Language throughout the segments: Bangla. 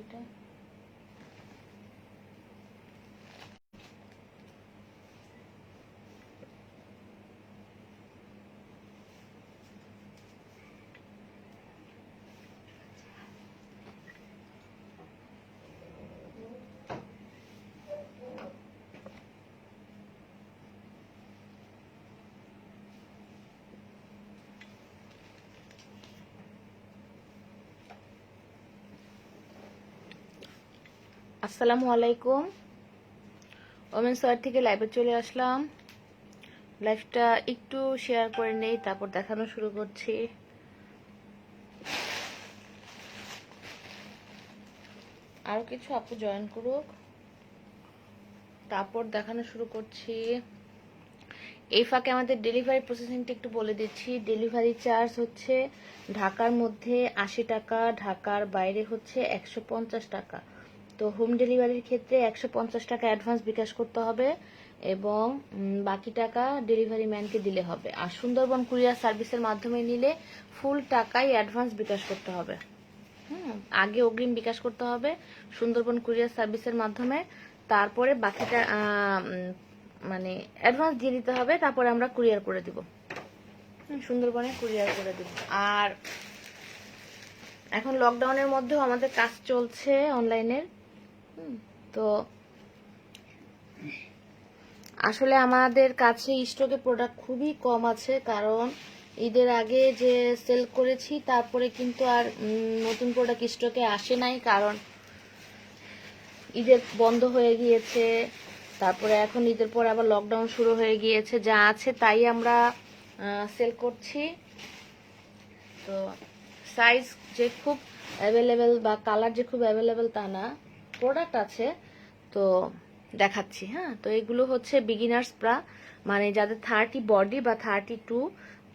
এটা আসসালামু আলাইকুম। ওমেন্স ওয়্যার থেকে লাইভে চলে আসলাম। লাইভটা একটু শেয়ার করে নেই, তারপর দেখানো শুরু করছি। আরো কিছু আপু জয়েন করুক, তারপর দেখানো শুরু করছি। এই ফাঁকে আমাদের ডেলিভারি প্রসেসিংটা একটু বলে দিচ্ছি। ডেলিভারি চার্জ হচ্ছে ঢাকার মধ্যে 80 টাকা, ঢাকার বাইরে হচ্ছে 150 টাকা। তো হোম ডেলিভারির ক্ষেত্রে 150 টাকা অ্যাডভান্স বিকাশ করতে হবে এবং বাকি টাকা ডেলিভারি ম্যানকে দিলে হবে। আর সুন্দরবন কুরিয়ার সার্ভিসের মাধ্যমে নিলে ফুল টাকাই অ্যাডভান্স বিকাশ করতে হবে। আগে অগ্রিম বিকাশ করতে হবে সুন্দরবন কুরিয়ার সার্ভিসের মাধ্যমে, তারপরে বাকিটা মানে অ্যাডভান্স দিয়ে দিতে হবে, তারপরে আমরা কুরিয়ার করে দিব, সুন্দরবনে কুরিয়ার করে দিব। আর এখন লকডাউনের মধ্যেও আমাদের কাজ চলছে অনলাইনের। তো আসলে আমাদের কাছে স্টকে প্রোডাক্ট খুবই কম আছে, কারণ ঈদের আগে যে সেল করেছি তারপরে কিন্তু আর নতুন প্রোডাক্ট স্টকে আসে নাই, কারণ ঈদের বন্ধ হয়ে গিয়েছে। তারপরে এখন ঈদের পর আবার লকডাউন শুরু হয়ে গিয়েছে। যা আছে তাই আমরা সেল করছি। তো সাইজ যে খুব অ্যাভেলেবেল বা কালার যে খুব অ্যাভেলেবেল তা না, প্রোডাক্ট আছে, তো দেখাচ্ছি। হ্যাঁ, তো এগুলো হচ্ছে বিগিনার্স ব্রা, মানে যাদের 30 বডি বা 32,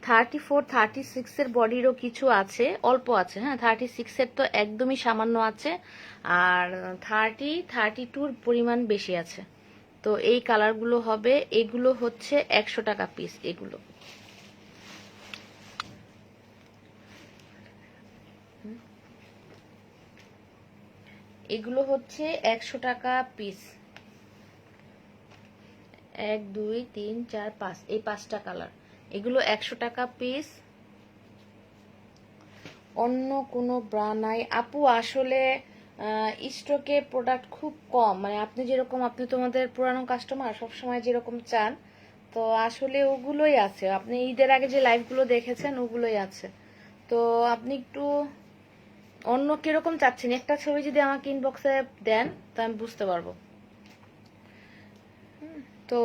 34, 36 এর বডিরও কিছু আছে, অল্প আছে। হ্যাঁ, 36 এর তো একদমই সামান্য আছে, আর 32-র পরিমাণ বেশি আছে। তো এই কালারগুলো হবে, এগুলো হচ্ছে 100 টাকা পিস। এগুলো হচ্ছে 100 টাকা পিস। 1, 2, 3, 4, 5, এই 5টা কালার, এগুলো 100 টাকা পিস। অন্য কোনো ব্রা নাই আপু। আসলে স্টকে প্রোডাক্ট খুব কম, মানে আপনি যেরকম, আপনি তোমাদের পুরানো কাস্টমার, সবসময় যেরকম চান, তো আসলে ওগুলোই আছে। আপনি ঈদের আগে যে লাইভগুলো দেখেছেন ওগুলোই আছে। তো আপনি একটু অন্য কিরকম চাচ্ছেন, একটা ছবি যদি আমাকে ইনবক্সে দেন তো আমি বুঝতে পারবো। তো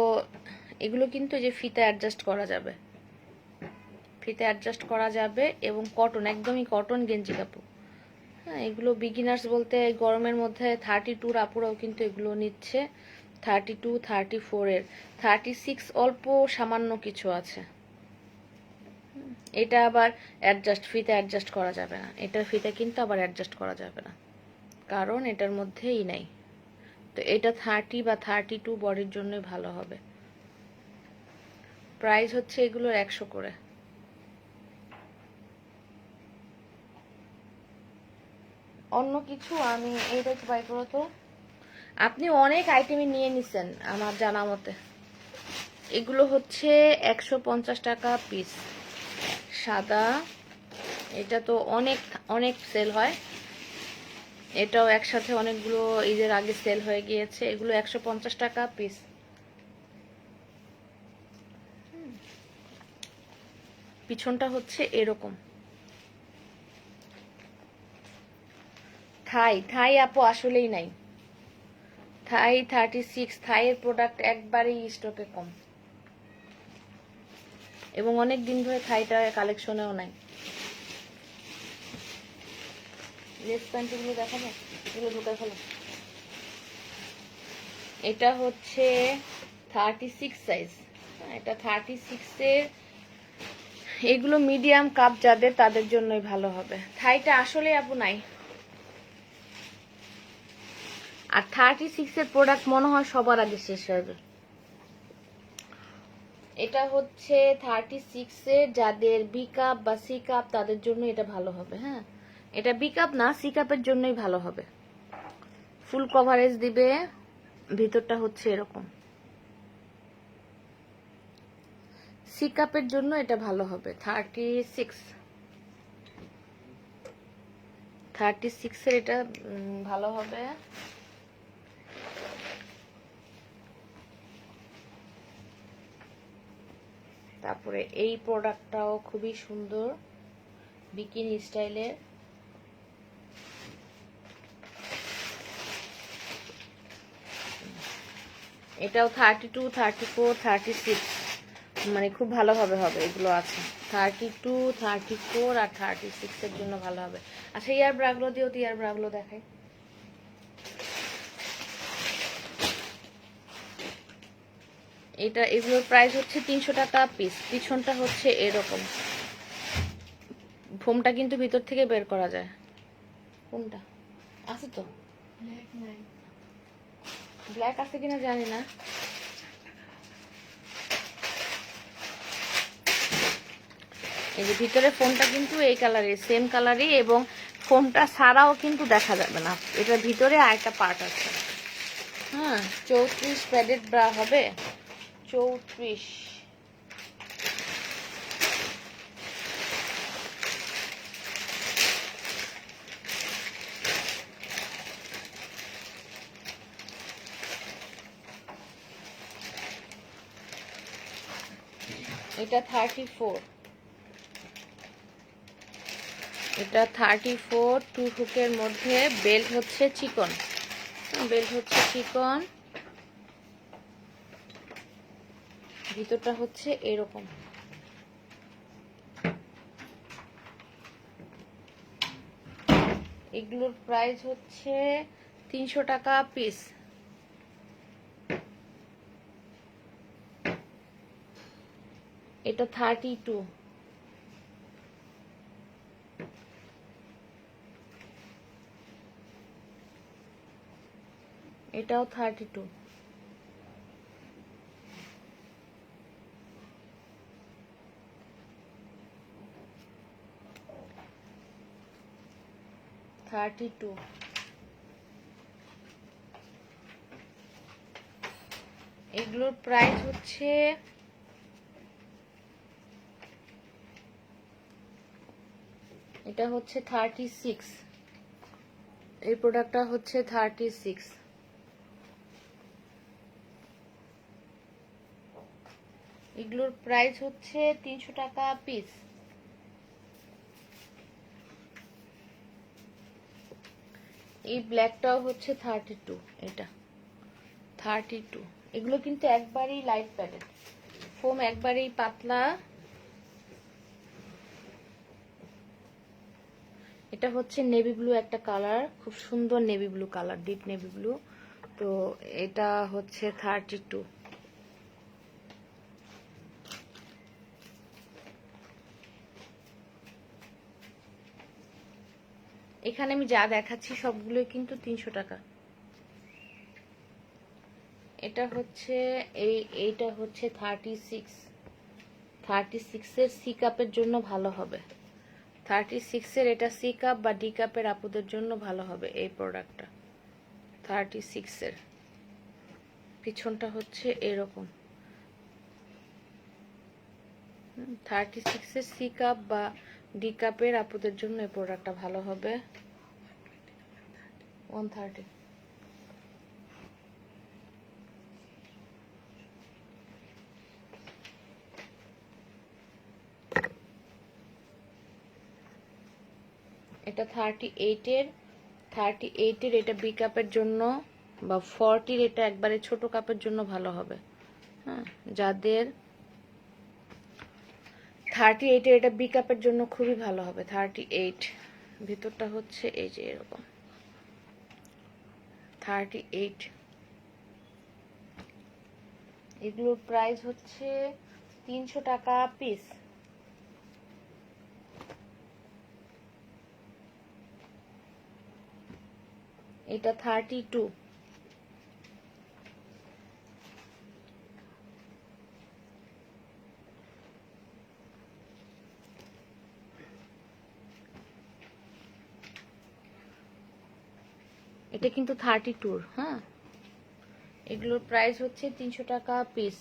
এগুলো কিন্তু যে ফিতে অ্যাডজাস্ট করা যাবে, ফিতে অ্যাডজাস্ট করা যাবে, এবং কটন, একদমই কটন গেঞ্জি কাপড়। হ্যাঁ, এগুলো বিগিনার্স বলতে গরমের মধ্যে 32 আপুরাও কিন্তু এগুলো নিচ্ছে। 32, 34 এর, 36 অল্প সামান্য কিছু আছে। এটা আবার ফিতে অ্যাডজাস্ট করা যাবে না, এটার ফিতে কিন্তু আবার অ্যাডজাস্ট করা যাবে না, কারণ এটার মধ্যেই নাই। তো এটা 30 বা 32 বডির জন্য ভালো হবে। প্রাইস হচ্ছে এগুলোর 100 করে। অন্য কিছু আমি এইটা একটু বাই করো তো। আপনি অনেক আইটেমই নিয়ে নিছেন আমার জানা মতে। এগুলো হচ্ছে 150 টাকা পিস। সাদা, এটা তো অনেক অনেক সেল হয়, এটাও একসাথে অনেকগুলো ঈদের আগে সেল হয়ে গিয়েছে। এগুলো 150 টাকা পিস। পিছনটা হচ্ছে এরকম। থাই আপু আসলেই নাই। থাই 36, থাইয়ের প্রোডাক্ট একবারেই স্টকে কম, এবং অনেক দিন ধরে থাইটা কালেকশনেও নাই। লেস প্যান্টগুলো দেখাবো, এগুলো ঢুকে ফেলো। এটা হচ্ছে 36 সাইজ, এটা 36 এর। এগুলো মিডিয়াম কাপ যাদের, তাদের জন্যই ভালো হবে। থাইটা আসলে আপু নাই। আর 36 এর প্রোডাক্ট মনে হয় সবার আগে শেষ হবে। এটা হচ্ছে 36 এর, যাদের বি কাপ বা সি কাপ তাদের জন্য এটা ভালো হবে। হ্যাঁ, এটা বি কাপ না, সি কাপের জন্যই ভালো হবে। ফুল কভারেজ দিবে, ভিতরটা হচ্ছে এরকম। সি কাপের জন্য এটা ভালো হবে। 36 এর এটা ভালো হবে। তারপরে এই প্রোডাক্টটাও খুবই সুন্দর, বিকিনি স্টাইলের। এটাও 32, 34, 36 মানে খুব ভালোভাবে হবে। এগুলো আছে 32, 34 আর 36 এর জন্য ভালো হবে। আচ্ছা ইয়ার ব্রাগুলো দিও, তো ইয়ার ব্রাগুলো দেখাই। এগুলোর প্রাইস হচ্ছে 300 টাকা পিস। পিছনটা হচ্ছে এরকম, ফোমটা কিন্তু ভিতর থেকে বের করা যায়। কোনটা আছে? তো ব্ল্যাক আছে কিনা জানি না। এই যে ভিতরে ফোনটা কিন্তু এই কালারের, সেম কালারই, এবং ফোনটা ছাড়াও কিন্তু দেখা যাবে না। এটার ভিতরে আরেকটা পার্ট আছে। হ্যাঁ, 34 প্যাডেড ব্রা হবে। 34। এটা 34। এটা 34 টু হুকের মধ্যে। বেল্ট হচ্ছে চিকন, ভিতরটা হচ্ছে এরকম। এগুলোর প্রাইস হচ্ছে 300 টাকা পিস। এটা 32। এটাও 32। এগুলোর প্রাইস হচ্ছে এটা হচ্ছে 36। এই প্রোডাক্টটা হচ্ছে 36। এগুলোর প্রাইস হচ্ছে 300 টাকা পিস। এই ব্ল্যাকটাও হচ্ছে 32। এটা 32। এগুলো কিন্তু একবারই লাইট প্যাডেড, ফোম একবারই পাতলা। এটা হচ্ছে নেভি ব্লু একটা কালার, খুব সুন্দর navy blue colour, deep navy blue. তো এটা হচ্ছে 32। এখানে আমি যা দেখাচ্ছি সবগুলোই কিন্তু 300 টাকা। এটা হচ্ছে এইটা হচ্ছে 36। 36 এর সি কাপের জন্য ভালো হবে। 36 এর এটা সি কাপ বা ডি কাপের আপুদের জন্য ভালো হবে এই প্রোডাক্টটা। 36 এর পিছনটা হচ্ছে এরকম। 36 এর সি কাপ বা ডি কাপের আপুদের জন্য এই প্রোডাক্টটা ভালো হবে। 130। এটা 38 এর এটা বি কাপের জন্য, বা 40 এটা একবারে ছোট কাপের জন্য ভালো হবে। হ্যাঁ, যাদের 38 এর এটা বি কাপের জন্য খুবই ভালো হবে। 38 ভিতরটা হচ্ছে এই যে এরকম। 38 এগুলোর প্রাইস হচ্ছে 300 টাকা পিস। এটা 32। এটা কিন্তু 32। হ্যাঁ, এগুলোর প্রাইস হচ্ছে 300 টাকা পিস।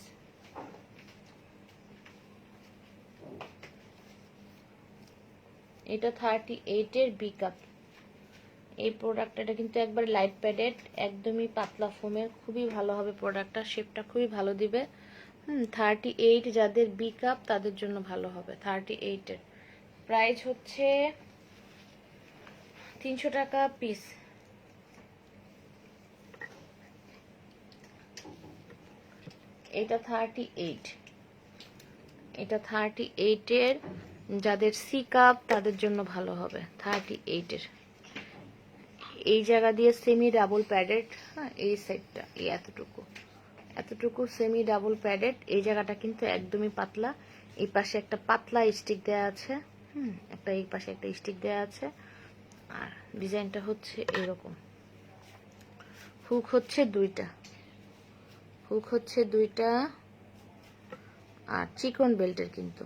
এটা 38 এর বি কাপ। এই প্রোডাক্টটা কিন্তু একবার লাইট প্যাডেড, একদমই পাতলা ফোমের, খুবই ভালো হবে প্রোডাক্টটা, শেপটা খুবই ভালো দিবে। 38 যাদের বি কাপ তাদের জন্য ভালো হবে। 38 এর প্রাইস হচ্ছে 300 টাকা পিস। এটা 38, এটা 38 এর যাদের সি কাপ তাদের জন্য ভালো হবে। 38 এর এই জায়গা দিয়ে সেমি ডাবল প্যাডেড। হ্যাঁ, এই সাইডটা এই এতটুকু সেমি ডাবল প্যাডেড। এই জায়গাটা কিন্তু একদমই পাতলা। এই পাশে একটা পাতলা স্টিক দেওয়া আছে। একটা এই পাশে একটা স্টিক দেওয়া আছে। আর ডিজাইনটা হচ্ছে এরকম। হুক হচ্ছে দুইটা, আর চিকন বেল্টের কিন্তু।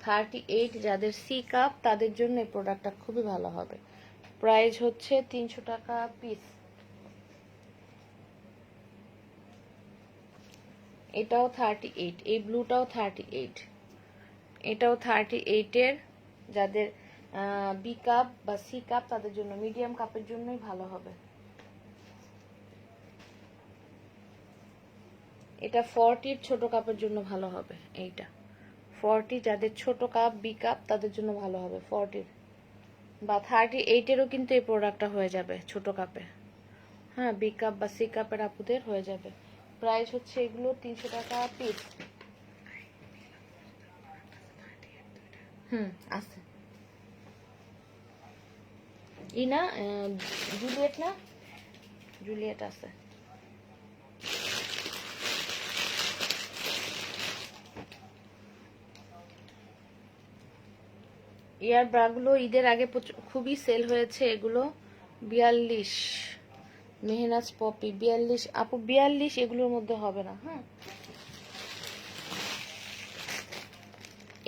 38 যাদের সি কাপ তাদের জন্য এই প্রোডাক্টটা খুবই ভালো হবে। প্রাইস হচ্ছে 300 টাকা পিস। এটাও 38, এই ব্লুটাও 38, এটাও 38 এর যাদের বি কাপ বা সি কাপ তাদের জন্য, মিডিয়াম কাপের জন্যই ভালো হবে। এটা 40 ছোট কাপের জন্য ভালো হবে। এইটা 40 যাদের ছোট কাপ বি কাপ তাদের জন্য ভালো হবে। 40 বা 38 এরও কিন্তু এই প্রোডাক্টটা হয়ে যাবে ছোট কাপে। হ্যাঁ, বি কাপ বা সি কাপের আপুদের হয়ে যাবে। প্রাইস হচ্ছে এগুলো 300 টাকা পিস। আছে ই না, জুলিয়েট না, জুলিয়েট আছে। ইয়ার ব্রাগুলো ঈদের আগে খুবই সেল হয়েছে। এগুলো 42, মেহনাজ পপি 42 আপু, 42 এগুলোর মধ্যে হবে না। হ্যাঁ,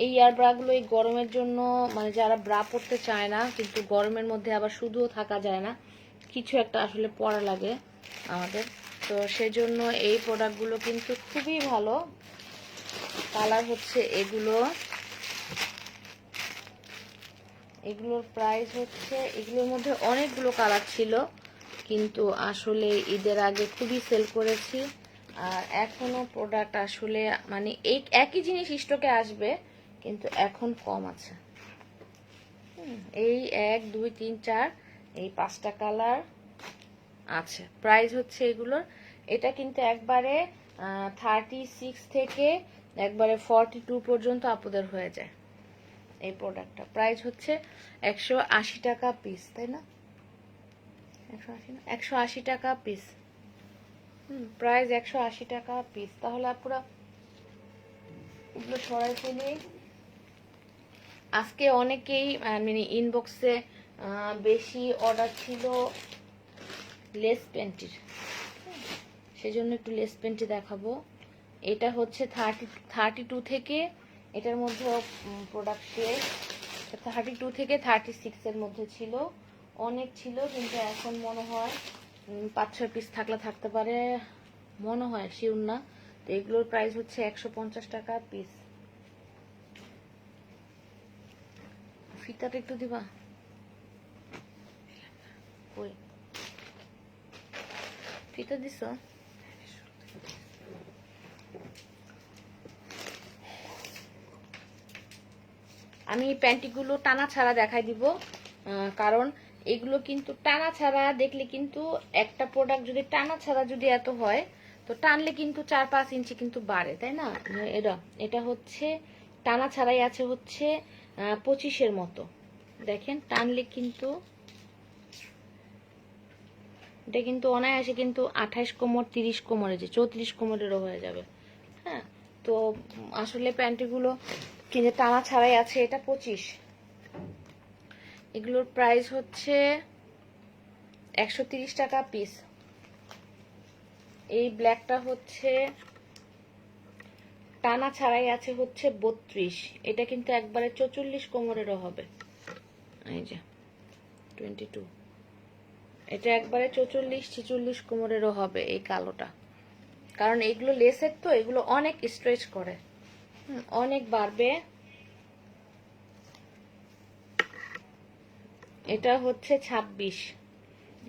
এই ইয়ার ব্রাগুলো এই গরমের জন্য, মানে যারা ব্রা পরতে চায় না কিন্তু গরমের মধ্যে আবার শুধুও থাকা যায় না, কিছু একটা আসলে পরা লাগে আমাদের, তো সেজন্য এই প্রোডাক্টগুলো কিন্তু খুবই ভালো। কালার হচ্ছে এগুলোর প্রাইস হচ্ছে, এগুলোর মধ্যে অনেকগুলো কালার ছিল কিন্তু আসলে ঈদের আগে খুবই সেল করেছি। আর এখনো প্রোডাক্ট আসলে মানে এই একই জিনিস স্টকে আসবে কিন্তু এখন কম আছে। এই 1 2 3 4 এই 5টা কালার আছে। প্রাইস হচ্ছে এগুলোর, এটা কিন্তু একবারে 36 থেকে একবারে 42 পর্যন্ত আপুদের হয়ে যায় এই প্রোডাক্টটা। প্রাইস হচ্ছে 180 টাকা পিস, তাই না? 180 টাকা পিস। প্রাইস 180 টাকা পিস। তাহলে আপুরা এগুলো সরাই ফেলি। আজকে অনেকেই মানে ইনবক্সে বেশি অর্ডার ছিল লেস প্যান্টির, সেজন্য একটু লেস প্যান্টি দেখাবো। এটা হচ্ছে 32 থেকে, এটার মধ্যে প্রোডাক্ট শেষ। 32 থেকে 36 এর মধ্যে ছিল, অনেক ছিল কিন্তু এখন মনে হয় 5-6 পিস থাকলে থাকতে পারে, মনে হয়, শিওর না। তো এগুলোর প্রাইস হচ্ছে 150 টাকা পিস। ফিতাটা একটু দিবা, কই ফিতা দিছ? আমি প্যান্টিগুলো টানা ছাড়া দেখাই দিব, কারণ এগুলো কিন্তু টানা ছাড়া দেখলে কিন্তু একটা প্রোডাক্ট যদি টানা ছাড়া যদি এত হয় তো টানলে কিন্তু 4-5 ইঞ্চি কিন্তু বাড়ে, তাই না? এটা হচ্ছে টানা ছাড়াই আছে হচ্ছে 25-এর মতো। দেখেন টানলে কিন্তু এটা কিন্তু অনায়াসে কিন্তু 28 কোমর 30 কোমরে, যে 34 কোমরেরও হয়ে যাবে। হ্যাঁ, তো আসলে প্যান্টিগুলো কিন্তু টানা ছাড়াই আছে। এটা 25, এগুলোর প্রাইস হচ্ছে 130 টাকা পিস। এই ব্ল্যাকটা হচ্ছে টানা ছাড়াই আছে হচ্ছে 32, এটা কিন্তু একবারে 44 কোমরেরও হবে। এই যে 22, এটা একবারে 44-46 কোমরেরও হবে এই কালোটা, কারণ এগুলো লেসের তো, এগুলো অনেক স্ট্রেচ করে, অনেক বাড়বে। এটা হচ্ছে 26,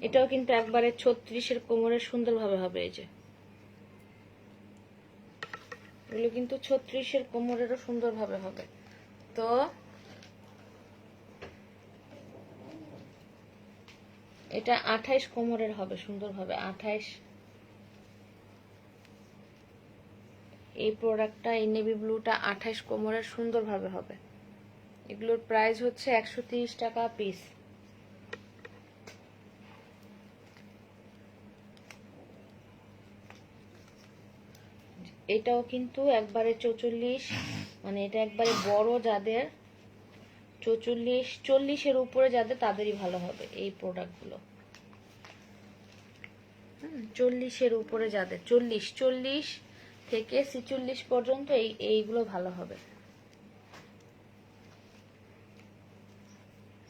এটাও কিন্তু একবারে 36-এর কোমরের সুন্দরভাবে হবে। এই যে এগুলো কিন্তু 36-এর কোমরেরও সুন্দরভাবে হবে। তো এটা 28 কোমরের হবে সুন্দরভাবে, 28। এই প্রোডাক্টটা, এই নেভি ব্লুটা 28 কোমরের সুন্দরভাবে হবে। এগুলোর প্রাইস হচ্ছে 130 টাকা পিস। এটাও কিন্তু একবারে 44, মানে এটা একবারে বড় যাদের 44-40-এর উপরে যাদের, তাদেরই ভালো হবে এই প্রোডাক্টগুলো। 40-এর উপরে যাদের, 40 থেকে 46 পর্যন্ত এইগুলো ভালো হবে।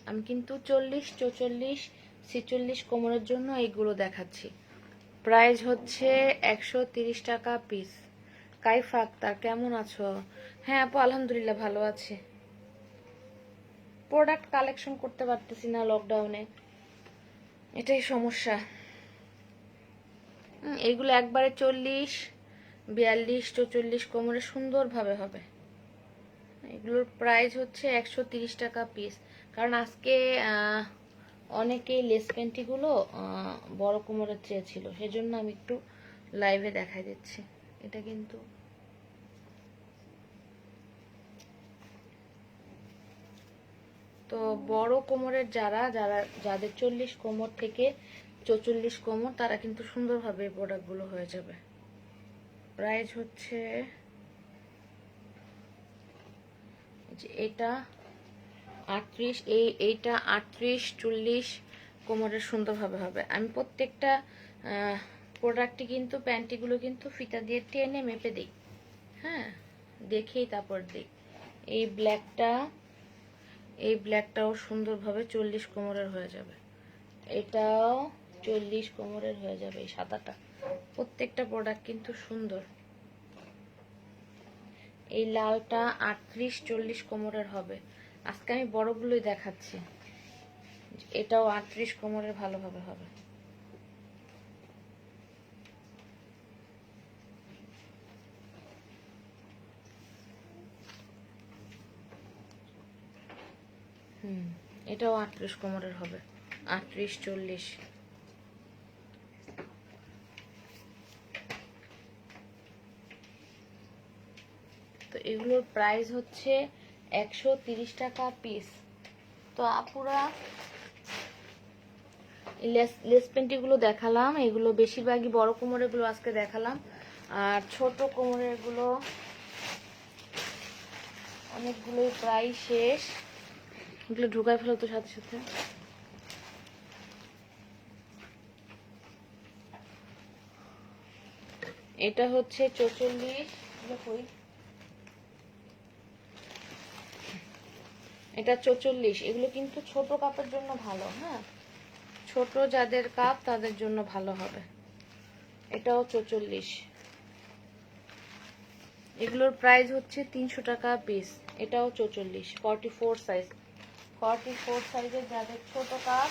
আমি কিন্তু 40, 44, 46 কোমরের জন্য এইগুলো দেখাচ্ছি। প্রাইস হচ্ছে 130 টাকা পিস। কাইফা আক্তার, কেমন আছো? হ্যাঁ আপু, আলহামদুলিল্লাহ ভালো আছি। প্রোডাক্ট কালেকশন করতে পারতেছি না লকডাউনে, এটাই সমস্যা। এইগুলো একবারে 40, 42, 44 কোমরে সুন্দরভাবে হবে। এগুলোর প্রাইস হচ্ছে 130 টাকা পিস। কারণ আজকে অনেকেই লেস প্যান্টিগুলো বড় কোমরের চেয়েছিল, সেজন্য আমি একটু লাইভে দেখাই দিচ্ছি। এটা কিন্তু তো বড় কোমরের যাদের 40 কোমর থেকে 44 কোমর, তারা কিন্তু সুন্দরভাবে এই প্রোডাক্টগুলো হয়ে যাবে। প্রাইস হচ্ছে এটা 38, এইটা 38, 40 কোমরের সুন্দরভাবে হবে। আমি প্রত্যেকটা প্রোডাক্টই কিন্তু, প্যান্টিগুলো কিন্তু ফিতা দিয়ে টেনে মেপে দিই, হ্যাঁ, দেখেই তারপর দিই। এই ব্ল্যাকটাও সুন্দরভাবে 40 কোমরের হয়ে যাবে। এটাও 40 কোমরের হয়ে যাবে। এই সাদাটা, প্রত্যেকটা প্রোডাক্ট কিন্তু সুন্দর। এই লালটা 38-40 কোমরের হবে। আজকে আমি বড়গুলোই দেখাচ্ছি। এটাও 38 কোমরের ভালোভাবে হবে। এটাও 38 কোমরের হবে, 38-40। তো এগুলোর প্রাইস হচ্ছে 130 টাকা পিস। তো আপুরা, লেস পেন্টিগুলো দেখালাম, এগুলো বেশিরভাগই বড় কোমরের গুলো আজকে দেখালাম, আর ছোট কোমরের গুলো অনেকগুলোই প্রায় শেষ। এগুলো ঢুকায় ফেলো তো সাথে সাথে। এটা হচ্ছে 44, এটা 44। এগুলো কিন্তু ছোট কাপের জন্য ভালো, হ্যাঁ, ছোট যাদের কাপ তাদের জন্য ভালো হবে। এটাও 44। এগুলোর প্রাইস হচ্ছে 300 টাকা পিস। এটাও 44, 44 সাইজ। 44 সাইজের যাদের ছোট কাপ,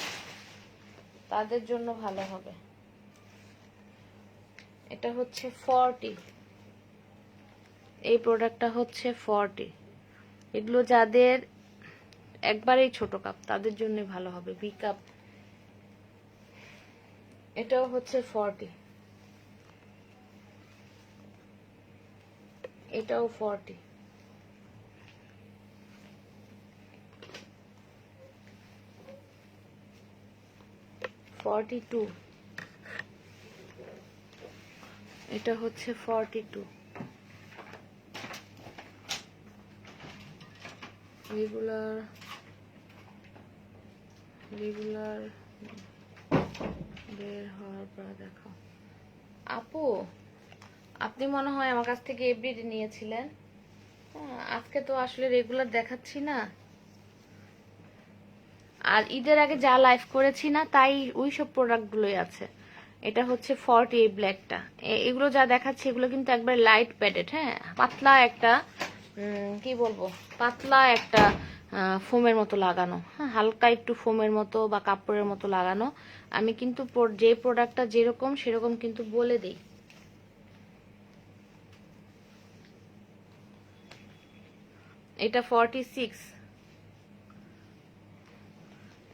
তাদের জন্য ভালো হবে। এটা হচ্ছে 40, এই প্রোডাক্টটা হচ্ছে 40। এগুলো যাদের একবারেই ছোট কাপ, তাদের জন্য ভালো হবে, বি কাপ। এটাও হচ্ছে 40, এটাও 40। 42, এটা হচ্ছে 42। রেগুলার বের হওয়ার পর দেখো। আপু, আপনি মনে হয় আমার কাছ থেকে এভরিডে নিয়েছিলেন। আজকে তো আসলে রেগুলার দেখাচ্ছি না। আর ঈদের আগে যা লাইভ করেছি না তাই ওই সব প্রোডাক্টগুলোই আছে। এটা হচ্ছে 40 এই ব্ল্যাকটা। এগুলো যা দেখাচ্ছে এগুলো কিন্তু একবার লাইট প্যাডেড, হ্যাঁ, পাতলা একটা কি বলবো, পাতলা একটা ফোমের মতো লাগানো, হ্যাঁ, হালকা একটু ফোমের মতো বা কাপড়ের মতো লাগানো। আমি কিন্তু যে প্রোডাক্টটা যেরকম সেরকম কিন্তু বলে দিই। এটা 46,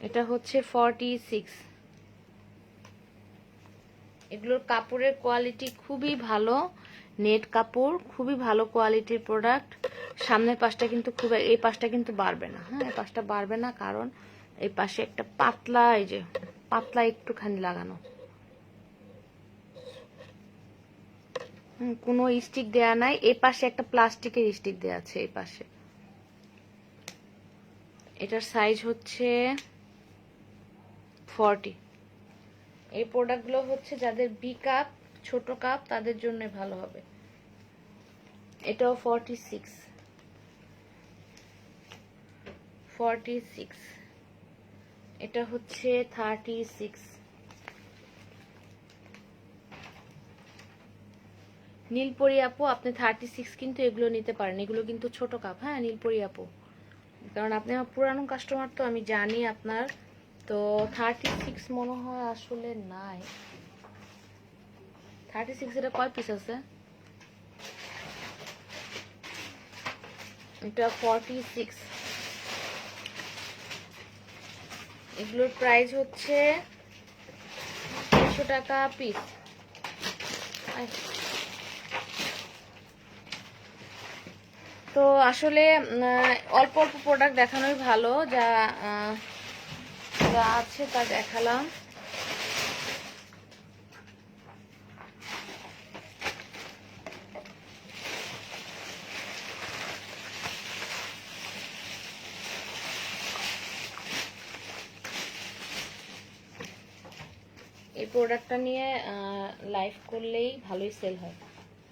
এটা হচ্ছে 46। এগুলোর কাপড়ের কোয়ালিটি খুবই ভালো, নেট কাপড়, খুবই ভালো কোয়ালিটির প্রোডাক্ট। সামনের পাশটা কিন্তু এই পাশটা কিন্তু বাড়বে না, হ্যাঁ, এই পাশটা বাড়বে না, কারণ এই পাশে একটা পাতলা, এই যে পাতলা একটুখানি লাগানো, কোনো স্টিক দেয়া নাই। এই পাশে একটা প্লাস্টিকের স্টিক দেয়া আছে এই পাশে। এটার সাইজ হচ্ছে 40। এই প্রোডাক্টগুলো হচ্ছে যাদের বি কাপ, ছোট কাপ, তাদের জন্য ভালো হবে। এটাও 46। এটা হচ্ছে 36। নীলপরি আপু, আপনি 36 কিন্তু এগুলো নিতে পারেন, এগুলো কিন্তু ছোট কাপ, হ্যাঁ নীলপরি আপু, কারণ আপনি আমার পুরানো কাস্টমার তো আমি জানি আপনার। তো 36 মনে হয় আসলে নাই। 36 এটা কয় পিস আছে? এটা 46। এগুলোর প্রাইস হচ্ছে 300 টাকা পিস। তো আসলে অল্প অল্প প্রোডাক্ট দেখানোই ভালো, যা আছে তা দেখালাম। এই প্রোডাক্টটা নিয়ে লাইভ করলেই ভালোই সেল হয়,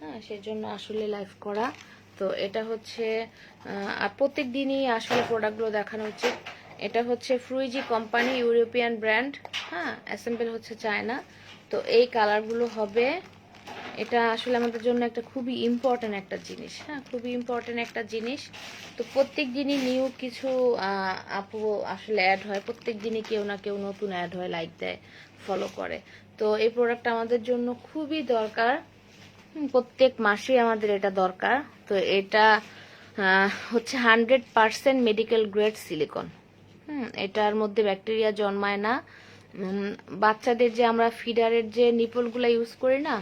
হ্যাঁ, সেজন্য আসলে লাইভ করা। তো এটা হচ্ছে আর প্রত্যেক দিনই আসলে প্রোডাক্টগুলো দেখানো উচিত। এটা হচ্ছে ফ্রুইজি কোম্পানি, ইউরোপিয়ান ব্র্যান্ড, হ্যাঁ, অ্যাসেম্বল হচ্ছে চায়না। তো এই কালারগুলো হবে, এটা আসলে আমাদের জন্য একটা খুবই ইম্পর্টেন্ট একটা জিনিস, হ্যাঁ, খুবই ইম্পর্টেন্ট একটা জিনিস। তো প্রত্যেক দিনই নিউ কিছু আপু আসলে অ্যাড হয়, প্রত্যেক দিনই কেউ না কেউ নতুন অ্যাড হয়, লাইক দেয়, ফলো করে। তো এই প্রোডাক্টটা আমাদের জন্য খুবই দরকার, প্রত্যেক মাসে আমাদের এটা দরকার। তো এটা হচ্ছে 100% মেডিকেল গ্রেড সিলিকন। এটার মধ্যে ব্যাকটেরিয়া জন্মায় না। বাচ্চাদের যে আমরা ফিডারের যে নিপলগুলো ইউজ করি না,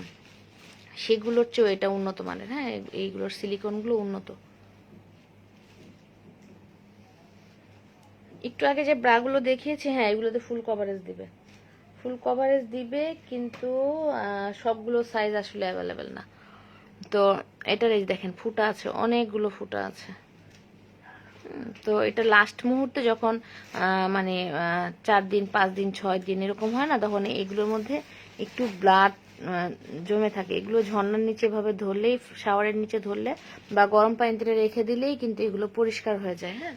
সেগুলোর চেয়েও এটা উন্নত মানের, হ্যাঁ, এইগুলোর সিলিকনগুলো উন্নত। একটু আগে যে ব্রাগুলো দেখিয়েছি, হ্যাঁ, এগুলোতে ফুল কভারেজ দিবে, ফুল কভারেজ দিবে, কিন্তু সবগুলো সাইজ আসলে অ্যাভেলেবেল না। তো এটার এই দেখেন ফুটা আছে, অনেকগুলো ফুটা আছে। তো এটা লাস্ট মুহূর্তে যখন মানে 4 দিন 5 দিন 6 দিন এরকম হয় না, তখন এগুলোর মধ্যে একটু ব্লাড জমে থাকে। এগুলো ঝর্ণার নিচে ভাবে ধরলেই, শাওয়ারের নিচে ধরলে বা গরম পানিতে রেখে দিলেই কিন্তু এগুলো পরিষ্কার হয়ে যায়, হ্যাঁ।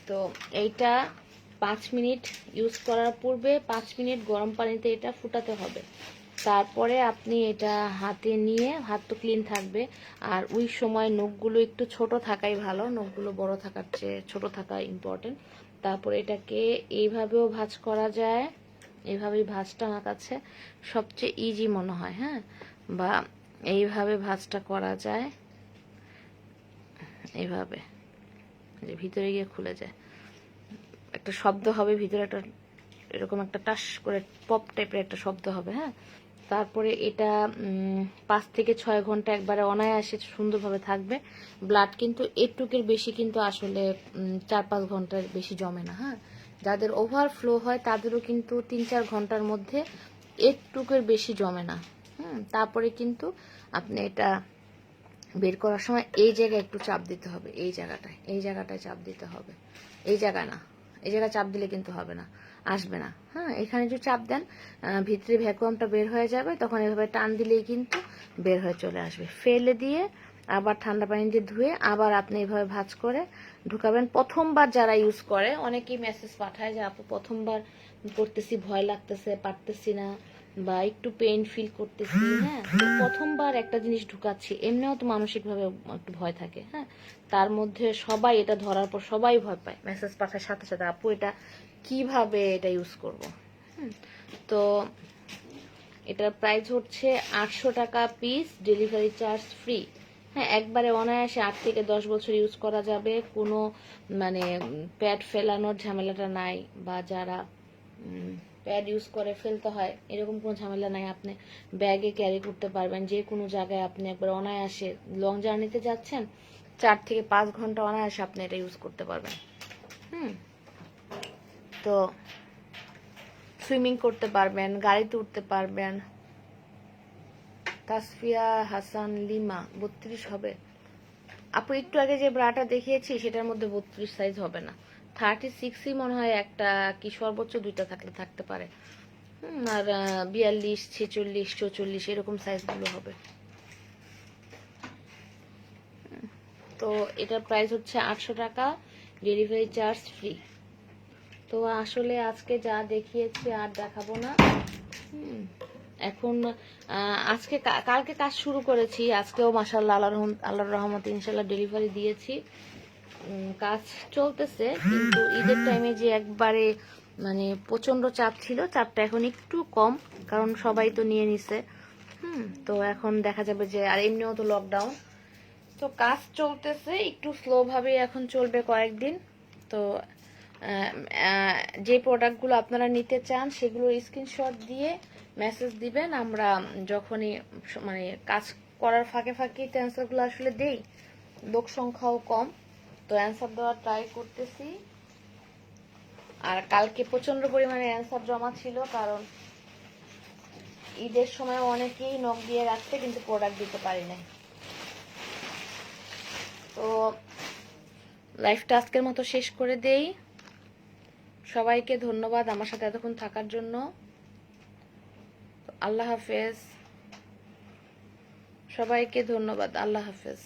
তো এইটা 5 মিনিট ইউজ করার পূর্বে 5 মিনিট গরম পানিতে এটা ফুটাতে হবে। তারপরে আপনি এটা হাতে নিয়ে, হাত তো ক্লিন থাকবে, আর ওই সময় নখগুলো একটু ছোট থাকাই ভালো, নখগুলো বড় থাকার চেয়ে ছোট থাকা ইম্পর্টেন্ট। তারপরে এটাকে এইভাবেও ভাঁজ করা যায়, এইভাবেই ভাঁজটা আমার কাছে সবচেয়ে ইজি মনে হয়, হ্যাঁ, বা এইভাবে ভাঁজটা করা যায়, এইভাবে, যে ভিতরে গিয়ে খুলে যায়, একটা শব্দ হবে ভিতরে, একটা এরকম একটা টাস করে পপ টাইপের একটা শব্দ হবে, হ্যাঁ। তারপরে এটা 5 থেকে 6 ঘন্টা একবারে অনায়াসে সুন্দরভাবে থাকবে। ব্লাড কিন্তু একটুকের বেশি কিন্তু আসলে 4-5 ঘন্টার বেশি জমে না, হ্যাঁ। যাদের ওভারফ্লো হয় তাদেরও কিন্তু 3-4 ঘন্টার মধ্যে একটুকের বেশি জমে না। তারপরে কিন্তু আপনি এটা বের করার সময় এই জায়গায় একটু চাপ দিতে হবে, এই জায়গাটায় চাপ দিতে হবে, এই জায়গা না, এই জায়গায় চাপ দিলে কিন্তু হবে না, আসবে না, হ্যাঁ। এখানে যদি চাপ দেন ভিতরে ভ্যাকুয়ামটা বের হয়ে যাবে, তখন এভাবে টান দিলেই কিন্তু বের হয়ে চলে আসবে। ফেলে দিয়ে আবার ঠান্ডা পানি দিয়ে ধুয়ে আবার আপনি এইভাবে ভাঁজ করে ঢুকাবেন। প্রথমবার যারা ইউজ করে অনেকেই মেসেজ পাঠায় যে আপু প্রথমবার করতেছি, ভয় লাগতেছে, পারতেছি না, বা একটু পেইন ফিল করতেছি। হ্যাঁ, তো প্রথমবার একটা জিনিস ঢুকাচ্ছি, এমনিও তো মানসিকভাবে একটু ভয় থাকে। হ্যাঁ, তার মধ্যে সবাই এটা ধরার পর সবাই ভয় পায়, মেসেজ পাঠায় সাথে সাথে আপু এটা কিভাবে এটা ইউজ করব। তো এটার প্রাইস হচ্ছে 800 টাকা পিস, ডেলিভারি চার্জ ফ্রি। হ্যাঁ, একবারে অনায়াসে 8 থেকে 10 বছর ইউজ করা যাবে, কোনো মানে প্যাড ফেলানোর ঝামেলাটা নাই, বা যারা প্যাড ইউজ করে ফেলতে হয় এরকম কোনো ঝামেলা নাই। আপনি ব্যাগে ক্যারি করতে পারবেন, যে কোনো জায়গায় আপনি একবার অনায়াসে লং জার্নিতে যাচ্ছেন 4 থেকে 5 ঘন্টা অনায়াসে আপনি এটা ইউজ করতে পারবেন। তো সুইমিং করতে পারবেন, গাড়িতে উঠতে পারবেন। তাসফিয়া হাসান লিমা 32 হবে আপু। একটু আগে যে ব্রাটা দেখিয়েছি সেটার মধ্যে 32 সাইজ হবে না, 36ই মনে হয় একটা, কি সর্বোচ্চ 2টা থাকলে থাকতে পারে। আর 42, 46, 44 এরকম সাইজগুলো হবে। তো এটার প্রাইস হচ্ছে 800 টাকা, ডেলিভারি চার্জ ফ্রি। তো আসলে আজকে যা দেখিয়েছি আর দেখাবো না। এখন আজকে কালকে কাজ শুরু করেছি, আজকেও মাশাআল্লাহ আল্লাহর রহমতে ইনশাআল্লাহ ডেলিভারি দিয়েছি। কাজ চলতেছে, কিন্তু ঈদের টাইমে যে একবারে মানে প্রচন্ড চাপ ছিল, চাপটা এখন একটু কম, কারণ সবাই তো নিয়ে নিছে। তো এখন দেখা যাবে যে, আর এমনিও তো লকডাউন, তো কাজ চলতেছে একটু স্লো ভাবে, এখন চলবে কয়েকদিন। তো যে প্রোডাক্টগুলো আপনারা নিতে চান সেগুলোর স্ক্রিনশট দিয়ে মেসেজ দিবেন। আমরা যখনই মানে কাজ করার ফাঁকে ফাঁকে অ্যান্সারগুলো আসলে দেই, লোক সংখ্যাও কম, তো অ্যান্সার দেওয়ার ট্রাই করতেছি। আর কালকে প্রচন্ড পরিমাণে অ্যান্সার জমা ছিল, কারণ ঈদের সময় অনেকেই নক দিয়ে রাখছে কিন্তু প্রোডাক্ট দিতে পারি নাই। তো লাইফটা আজকের মতো শেষ করে দেই। সবাইকে ধন্যবাদ আমার সাথে এতক্ষণ থাকার জন্য। আল্লাহ হাফেজ, সবাইকে ধন্যবাদ, আল্লাহ হাফেজ।